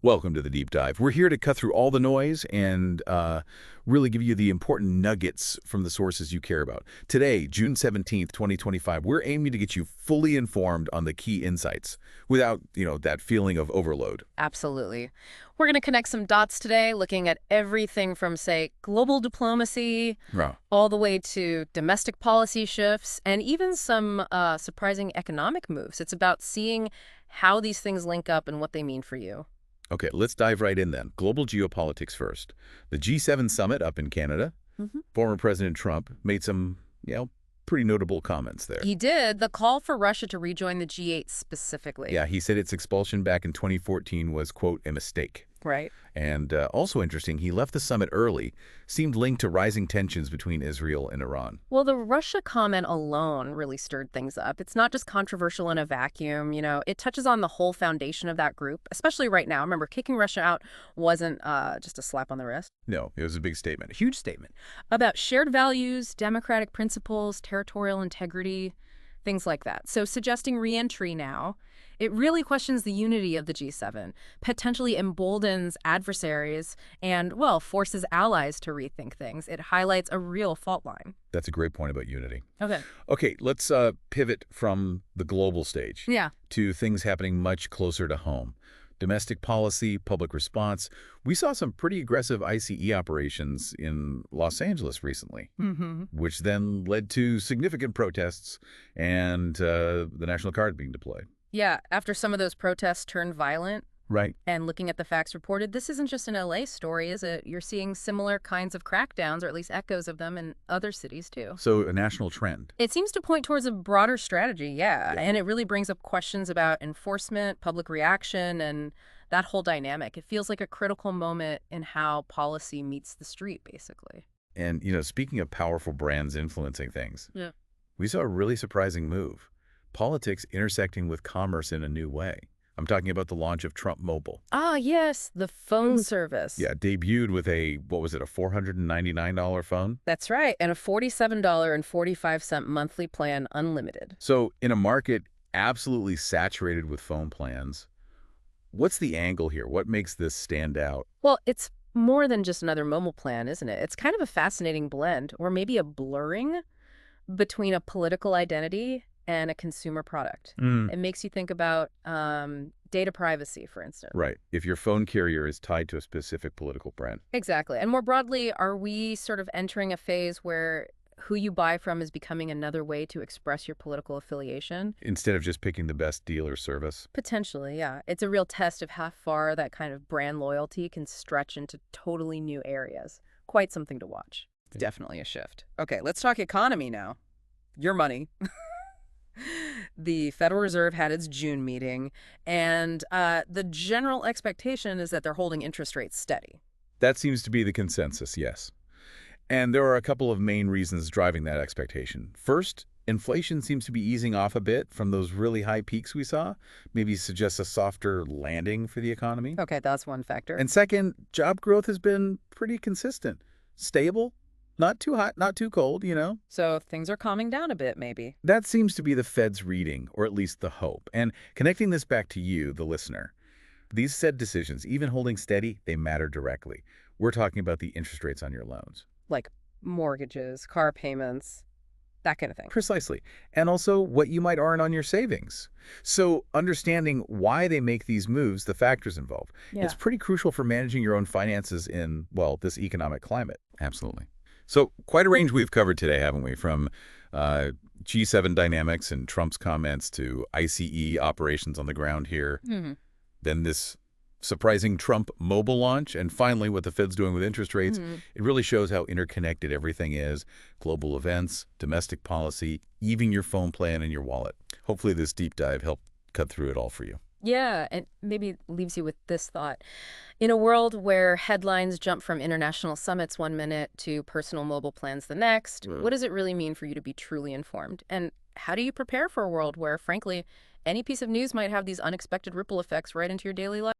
Welcome to the Deep Dive. We're here to cut through all the noise and really give you the important nuggets from the sources you care about. Today, June 17th, 2025, we're aiming to get you fully informed on the key insights without, that feeling of overload. Absolutely. We're going to connect some dots today, looking at everything from, say, global diplomacy Wow. all the way to domestic policy shifts and even some surprising economic moves. It's about seeing how these things link up and what they mean for you. Okay, let's dive right in then. Global geopolitics first. The G7 summit up in Canada, former President Trump made some, pretty notable comments there. He did. The call for Russia to rejoin the G8 specifically. Yeah, he said its expulsion back in 2014 was, quote, a mistake. Right. And also interesting, he left the summit early, seemed linked to rising tensions between Israel and Iran. Well, the Russia comment alone really stirred things up. It's not just controversial in a vacuum, it touches on the whole foundation of that group, especially right now. Remember, kicking Russia out wasn't just a slap on the wrist. No, it was a big statement. A huge statement about shared values, democratic principles, territorial integrity, things like that. So suggesting re-entry now, it really questions the unity of the G7, potentially emboldens adversaries, and, well, forces allies to rethink things. It highlights a real fault line. That's a great point about unity. Okay. Okay, let's pivot from the global stage to things happening much closer to home. Domestic policy, public response. We saw some pretty aggressive ICE operations in Los Angeles recently, which then led to significant protests and the National Guard being deployed. Yeah, after some of those protests turned violent. Right. And looking at the facts reported, this isn't just an LA story, is it? You're seeing similar kinds of crackdowns, or at least echoes of them, in other cities, too. So a national trend. It seems to point towards a broader strategy, yeah. And it really brings up questions about enforcement, public reaction, and that whole dynamic. It feels like a critical moment in how policy meets the street, basically. And, speaking of powerful brands influencing things, Yeah. we saw a really surprising move. Politics intersecting with commerce in a new way. I'm talking about the launch of Trump Mobile. Ah, yes, the phone service. Yeah, debuted with a $499 phone? That's right, and a $47.45 monthly plan, unlimited. So in a market absolutely saturated with phone plans, what's the angle here? What makes this stand out? Well, it's more than just another mobile plan, isn't it? It's kind of a fascinating blend, or maybe a blurring between a political identity and a consumer product. It makes you think about data privacy, for instance. Right. If your phone carrier is tied to a specific political brand. Exactly. And more broadly, are we sort of entering a phase where who you buy from is becoming another way to express your political affiliation? Instead of just picking the best deal or service? Potentially, yeah. It's a real test of how far that kind of brand loyalty can stretch into totally new areas. Quite something to watch. Yeah. Definitely a shift. Okay, let's talk economy now. Your money. The Federal Reserve had its June meeting, and the general expectation is that they're holding interest rates steady. That seems to be the consensus, yes. And there are a couple of main reasons driving that expectation. First, inflation seems to be easing off a bit from those really high peaks we saw. Maybe suggests a softer landing for the economy. Okay, that's one factor. And second, job growth has been pretty consistent. Stable, not too hot, not too cold, So things are calming down a bit, maybe. That seems to be the Fed's reading, or at least the hope. And connecting this back to you, the listener, these said decisions, even holding steady, they matter directly. We're talking about the interest rates on your loans. Like mortgages, car payments, that kind of thing. Precisely. And also what you might earn on your savings. So understanding why they make these moves, the factors involved, it's pretty crucial for managing your own finances in, this economic climate. Absolutely. So quite a range we've covered today, haven't we? From G7 dynamics and Trump's comments to ICE operations on the ground here. Then this surprising Trump mobile launch, and finally what the Fed's doing with interest rates. It really shows how interconnected everything is. Global events, domestic policy, even your phone plan and your wallet. Hopefully this deep dive helped cut through it all for you. Yeah, and maybe leaves you with this thought. In a world where headlines jump from international summits one minute to personal mobile plans the next, what does it really mean for you to be truly informed? And how do you prepare for a world where, frankly, any piece of news might have these unexpected ripple effects right into your daily life?